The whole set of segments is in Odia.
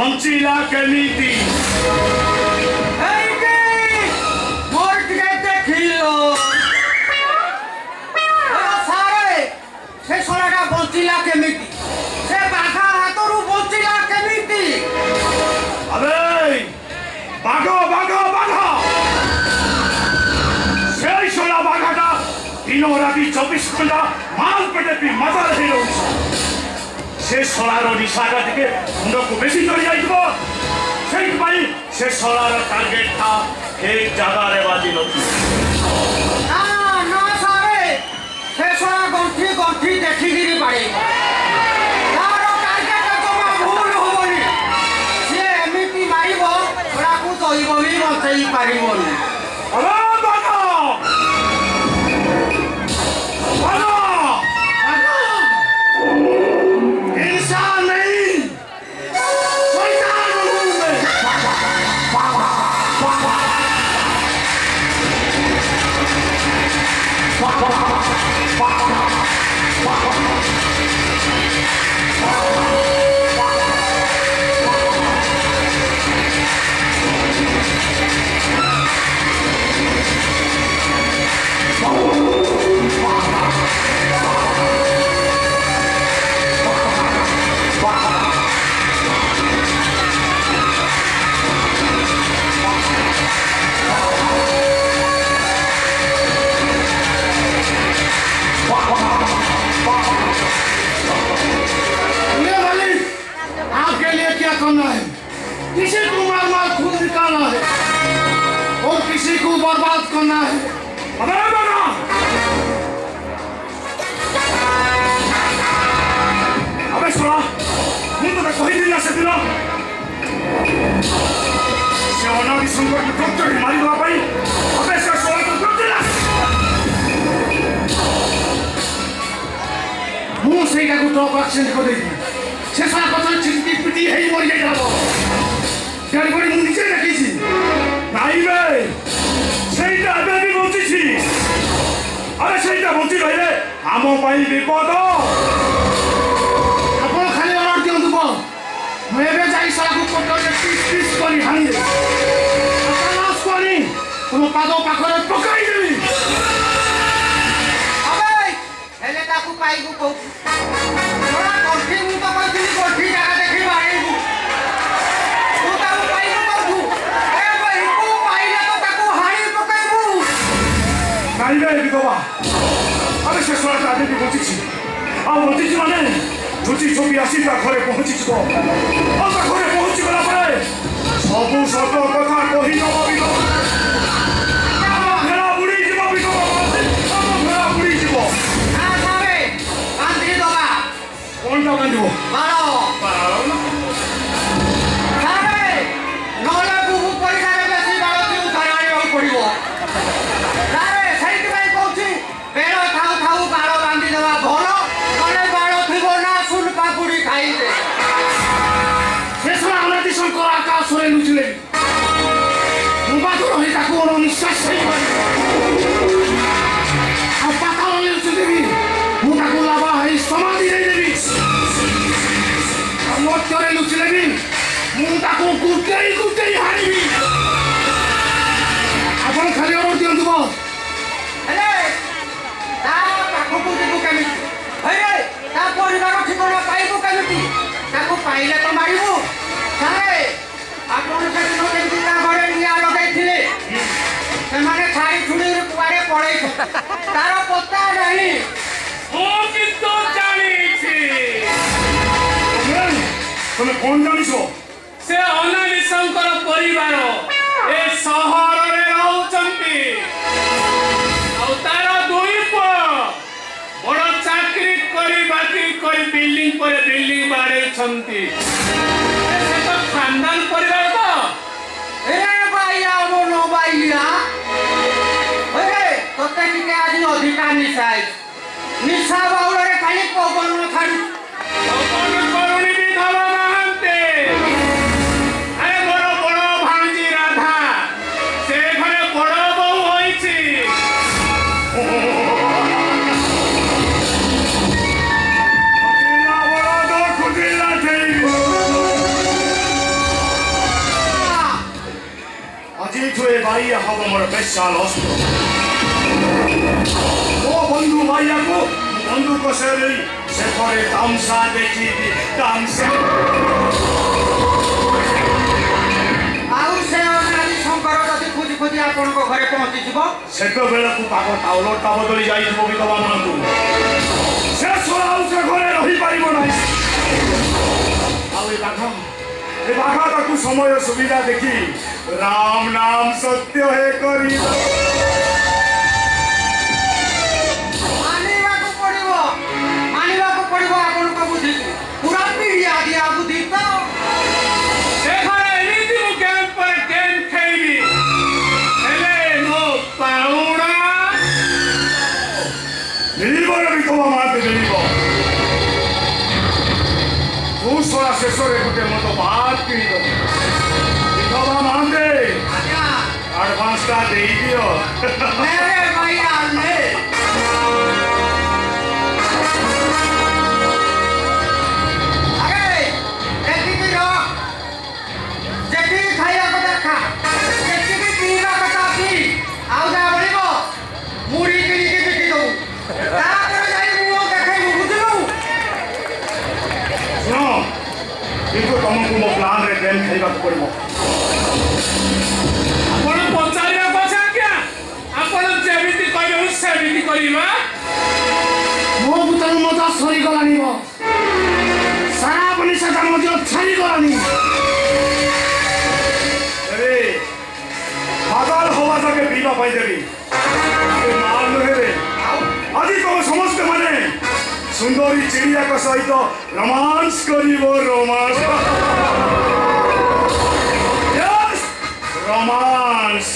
ବଞ୍ଚିଲା କେମିତି? ମୋର ଟିକେ ଦେଖିଲ ସାରେ ସେ ଶଳାଟା ବଞ୍ଚିଲା କେମିତି? ସେ ବାଘା ହାତରୁ ବଞ୍ଚିଲା କେମିତି? ଆରେ ବାଘ ବାଘ ବାଘ সেই শোলা বাঘাটা দিন রাতি 24 ঘন্টা মাল পেটে পি মজার হয়ে রয়েছে সে শোলার নিশাটা থেকে মুন্ডକୁ বেশি চড়ি যাইব সেইপাই সে শোলার টার্গেটটা ঠিক জায়গায় বাজি নথি না না সারে সে শোলা গন্ঠি গন্ঠি দেখিকিরি পারে তার টার্গেট জমা ভুল হবনি সে এমিতি মারিব ওরাকু দইব বি বঞ্চাই পারিবনি আরে বাঘ किसी को मार मार खून निकालना है और किसी को बर्बाद करना है अबे बना अबे सुना मुझे तो कोई दिन ना से दिला से अनादि संकट में डॉक्टर ही मारी हुआ भाई अबे से सोला तो डॉक्टर दिला मुंह से क्या कुछ ड्रॉप एक्शन को दे दी से सारा पता चिंती पिटी है ही मर गया था গাড়ি করে মু নিচে রাখিছি নাই বে সেইটা আমি বলছিছি আরে সেইটা বলছি ভাইরে আম পাই বিপদ আপন খালি অর্ডার দিও দুব মু এবে যাই সারাকু পটরে পিস পিস করি হানি আকাশ করি তুমি পাদ পাখরে পকাই দেবি আবে হেলে তাকু পাইবু কো ওরা কঠি মু তো কইছিলি কঠি জায়গা দেখি মারিবু নাইবে বিধবা আরে সে শোলাটা আমি বলছিছি আর বলছিছি মানে যদি ছবি আসি তা ঘরে পৌঁছিছিল আর তা ঘরে পৌঁছি গলা পরে সবু সত কথা কহি নব বিধবা ভেড়া বুড়ি যাব বিধবা ভেড়া বুড়ি যাব বান্ধি দবা কোনটা বান্ধিব বাড়ো আরে নলে বহু পয়সারে বেশি বাড়ো দিউ ধরাইও পড়িব আরে সেইটাই কইছি বেড় খাও খাও বাড়ো বান্ধি দেওয়া ভালো নলে বাড়ো থিব না শুন পাপুড়ি খাইতে শেষ অনাদি শঙ্কর আকাশ হয়ে লুচিলে মুবাদুর হয়ে তাকে ওর নিঃশ্বাস সেই আর পাতাল লুচি দেবি মু তাকে লাভা হয়ে সমাধি দিয়ে দেবি আর লক্ষ্যরে লুচি দেবি মু তাকে গুটেই গুটেই হারিবি ଆପଣ ଖାଲି ଅର୍ଡର ଦିଅନ୍ତୁ ବସ୍ ହେଲେ ତା ପାଖକୁ ଯିବୁ କେମିତି ହେଲେ ତା ପରିବାର ଠିକଣା ପାଇବୁ କେମିତି ତାକୁ ପାଇଲେ ତ ମାରିବୁ ସାରେ ଆପଣ ସେଦିନ କେମିତି ତା ଘରେ ନିଆଁ ଲଗାଇଥିଲେ ସେମାନେ ଛାଇ ଛୁଡ଼ିରେ କୁଆଡ଼େ ପଳେଇଥିଲେ ତାର ପତା ନାହିଁ ମୁଁ କିନ୍ତୁ ଜାଣିଛି ତମେ କ'ଣ ଜାଣିଛ ସେ ଅନାନିଶଙ୍କର ପରିବାର ଏ ସହରରେ ରହୁଛନ୍ତି ଆଉ ତାର ଦୁଇ ପୁଅ ବଡ଼ ଚାକିରି କରି ବାକି କରି ବିଲ୍ଡିଂ ପରେ ବିଲ୍ଡିଂ ବାଡ଼େଇଛନ୍ତି ସେ ତ ଖାନଦାନ ପରିବାର ତ ଏ ବାଇଆ ମନ ବାଇଆ ତତେ ଟିକେ ଆଜି ଅଧିକା ନିଶା ନିଶା ବାଉଳରେ ଖାଲି ପବନ ଛାଡୁ କରୁଣି ବିଧବା ମହାନ୍ତେ ଆରେ ମୋର ବଡ଼ ଭାଣିଜୀ ରାଧା ସେ ଘରେ ବଡ଼ ବୋହୂ ହୋଇଛି ହବ ମୋର ସ୍ପେଶାଲ ଅସ୍ତ୍ର। ମୋ ବନ୍ଧୁ ଭାଇୟାକୁ ବନ୍ଧୁକ ସେଇ ସେପଟେ ତାମସା ଦେଖିକି ତାମସା ଆଉ ସେ ଅନାଦି ଶଙ୍କର ଯଦି ଖୋଜି ଖୋଜି ଆପଣଙ୍କ ଘରେ ପହଞ୍ଚିଯିବ ସେତେବେଳକୁ ପାଗ ଟାଉଲଟା ବଦଳି ଯାଇଥିବ ବିଧବା ମାନଙ୍କୁ। ସେ ଛଡ଼ା ଆଉ ସେ ଘରେ ରହିପାରିବ ନାହିଁ। ଆଉ ଏ ବାଘ ତାକୁ ସମୟ ସୁବିଧା ଦେଖି ରାମ ନାମ ସତ୍ୟ ହେ କରି ମାନିବାକୁ ପଡ଼ିବ ଆପଣଙ୍କ ବୁଦ୍ଧିକୁ। ପୁରା ପିଢ଼ିଆ ଦିଆ ବୁଦ୍ଧି ତ। ସେ ଘରେ ଏମିତି ମୁଁ ଗେମ୍ ପରେ ଗେମ୍ ଖେଳିବି ହେଲେ ମୋ ପାଉଣା ମିଳିବ ନା ବିଧବା ମାଆତେ ମିଳିବ। କୌଶଳ ଶେଷରେ ଗୋଟେ ମତ ବାଦ କିଣିଦବ। ବିଧବା ମାଆତେ ଆଜ୍ଞା ଆଡଭାନ୍ସଟା ଦେଇଦିଅ। मेरे भैया ने अरे देखी रख जेती खाइया को देखा जेती भी पीवा कथा पी आउ जा बलिबो मुड़ी किनी के बिकी दऊ तापर जाई मुओ देखे बुझलु ଶୁଣ କିନ୍ତୁ ତମକୁ ମୋ ପ୍ଲାନରେ ଗେମ୍ ଖେଳିବାକୁ ପଡ଼ିବ। ଆପଣ ପଚାରିବାକୁ ଅଛି ଆଜ୍ଞା ଆପଣ ଯେମିତି କହିବେ ମୁଁ ସେମିତି କରିବା। ମୋ ଭିତରୁ ମଜା ସରିଗଲାଣି। ସାରା ବନି ସେଟା ମଧ୍ୟ ଛାଡ଼ିଗଲାଣି। ଏବେ ପାଗଳ ହବା ଯାକେ ପିଇବା ପାଇଁ ଦେବି। ମାଲ ନୁହେଁ ଆଜି ତମେ ସମସ୍ତେ ମାନେ ସୁନ୍ଦରୀ ଚିଡ଼ିଆଙ୍କ ସହିତ ରୋମାନ୍ସ କରିବ। ରୋମାନ୍ସ ରୋମାନ୍ସ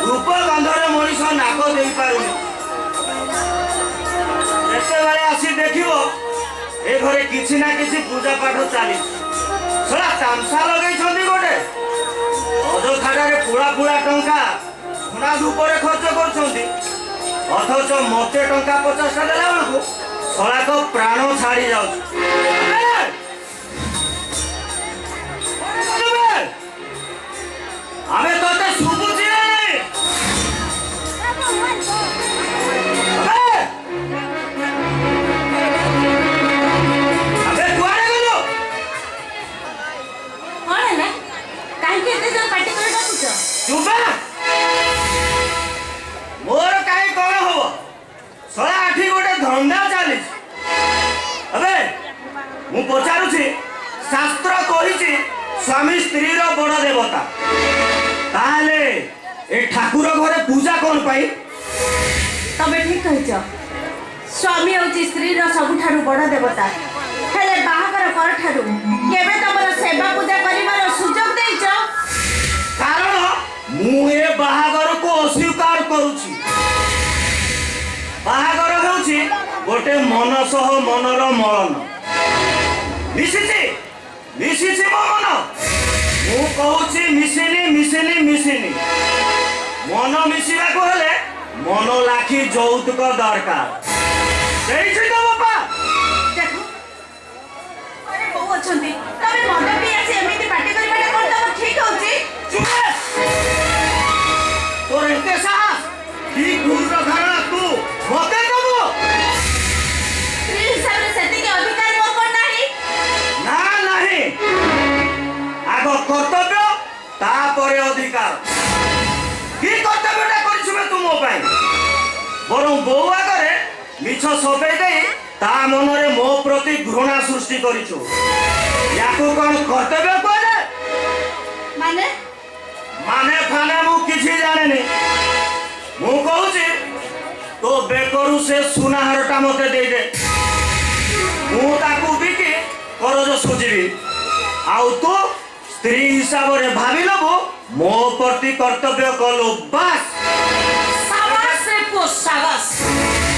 रूप गंधरे मनीष नाक दे पारुनी ଯେତେବେଳେ ଆସି ଦେଖିବ ଏ ଘରେ କିଛି ନା କିଛି ପୂଜା ପାଠ ଚାଲିଛି। ଶଳା ତାମସା ଲଗେଇଛନ୍ତି ଗୋଟେ ଅଯଥାରେ ପୁଳା ପୁଳା ଟଙ୍କା ସୁନା ଧୂପରେ ଖର୍ଚ୍ଚ କରୁଛନ୍ତି, ଅଥଚ ମତେ ଟଙ୍କା 50ଟା ଦେଲା ବେଳକୁ ଶଳାକ ପ୍ରାଣ ଛାଡ଼ି ଯାଉଛି। ଆମେ ତତେ ଶୁଭୁଛି ନା ନାଇଁ? मोर कहीं कौन हो शला आठी गोटे धंदा चली मु पचारुची शास्त्र कही स्वामी स्त्री रो बड़ देवता ताहले ए ठाकुर घरे पूजा कौन पाई? तबे ठीक कहिछ स्वामी होची स्त्री रो सबुठारु बड़ देवता हेले बाहागर कर ठारु केबे तमर सेवा पूजा करिवार सुजोग देइछ? कारण मु ए बाहागर को अस्वीकार करूची। बाहागर हेउची गोटे मन सह मनर मलन मिसिछि मो मन मु कहूची मिसिनी मिसिनी मिसिनी मन मिसिबा को हेले मन लाखी যৌতুক दरकार देइछि तो बापा। देखो अरे बहु अछंती तबे मन भी आसी एमिति पार्टी करिबाटा कोन तम ठीक होची? तोर एते साहस की गुरु धारणा तू मते दबो स्त्री हिसाब रे सेति के अधिकार मोर कोन नाही ना नहीं आगो कर्तव्य तापरे अधिकार की कर्तव्यटा करिछुबे तू मो पाई बरं बो आगरे मिछ सबे देई ता मनरे मो प्रति घृणा सृष्टि करिछु याकू कोन कर्तव्य कोने माने माने फाने मु किछि जाने नहीं मु कहूची तो बेकरू से सुना हारटा मते दे दे मु ताकू बिकी करज सुजीबी आउ तू ସ୍ତ୍ରୀ ହିସାବରେ ଭାବିଲବୁ ମୋ ପ୍ରତି କର୍ତ୍ତବ୍ୟ କଲୁ ବାସ୍। ସାବାସ୍ ରେ ପୁଅ ସାବାସ୍।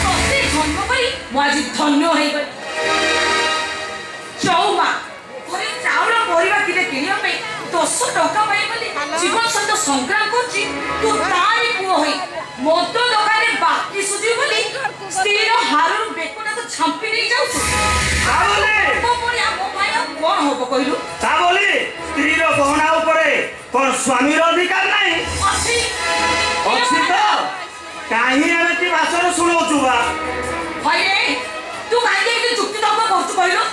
ତତେ ଜନ୍ମ କରି ମୁଁ ଆଜି ଧନ୍ୟ ହେଇଗଲି। ଚଉମା ଘରେ ଚାଉଳ ପରିବା କିଲେ କିଣିବା ପାଇଁ 10 ଟଙ୍କା ପାଇଁ ବୋଲି ଜୀବନ ସହିତ ସଂଗ୍ରାମ କରୁଛି। ତୁ ତାରି ପୁଅ ହୋଇ ମଦ ଦୋକାନରେ ବାକି ସୁଝିବୁ ବୋଲି ସ୍ତ୍ରୀର ହାରରୁ ବେକଟାକୁ ଛାମ୍ପି ନେଇ ଯାଉଛୁ। ମୋ ଭଳିଆ ମୋ ପାଇଁ ଆଉ କଣ ହବ କହିଲୁ? ତା ବୋଲି ସ୍ତ୍ରୀର ଗହଣା ଉପରେ କଣ ସ୍ୱାମୀର ଅଧିକାର ନାହିଁ? ଅଛି ଅଛି ତ କାହିଁ ଏମିତି ଭାଷଣ ଶୁଣଉଛୁ ବା? ଭାଇରେ ତୁ କାହିଁକି ଏମିତି ଯୁକ୍ତି ତର୍କ କରୁଛୁ କହିଲୁ?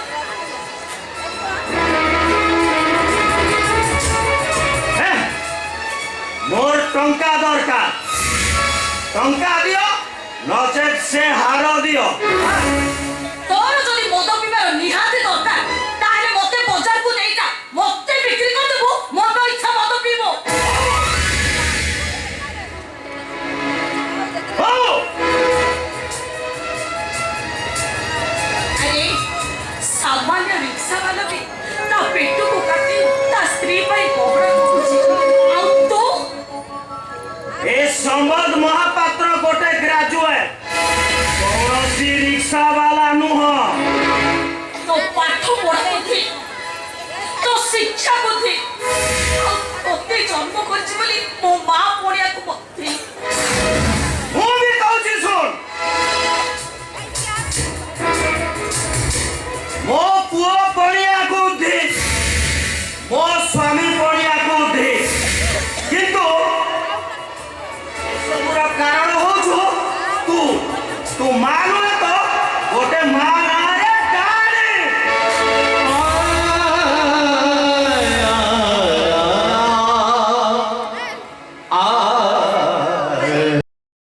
ମୋର ଟଙ୍କା ଦରକାର। ଟଙ୍କା ଦିଅ ନଚେତ୍ ସେ ହାର ଦିଅ। ତୋର ଯଦି ମଦ ପିଇବାର ନିହାତି ଦରକାର ତାହେଲେ ମତେ ବଜାରକୁ ନେଇଯା। ମତେ ବିକ୍ରି କରିଦେବୁ। ମନ ଇଚ୍ଛା ମଦ ପିଇବ। ହଉ ଆରେ ସାମାନ୍ୟ ରିକ୍ସା ବାଲା ବି ତା ପେଟକୁ କାଟି ତା ସ୍ତ୍ରୀ ପାଇଁ କପଡ଼ା କହୁଛି। ଆଉ ତୁ ଏ ସମ୍ବଦ ମହାପାତ୍ର ଗୋଟେ ଗ୍ରାଜୁଏଟ, କୌଣସି ରିକ୍ସା ବାଲା ନୁହଁ। ତୋ ପାଠ ପଢା ବୁଦ୍ଧି ତୋ ଶିକ୍ଷା ବୁଦ୍ଧି ଆଉ ତୋତେ ଜନ୍ମ କରିଛି ବୋଲି ମୋ ମା ପଡ଼ିଆକୁ ବଧି। ମୁଁ ବି କହୁଛି ଶୁଣ, ମୋ ପୁଅ ପଡ଼ିଆକୁ ଉଦ୍ଧି, ମୋ ସ୍ୱାମୀ ପଡ଼ିଆକୁ ଉଦ୍ଧି, କିନ୍ତୁ ଏସବୁର କାରଣ ହଉଛୁ ତୁ। ତୁ ମାନୁ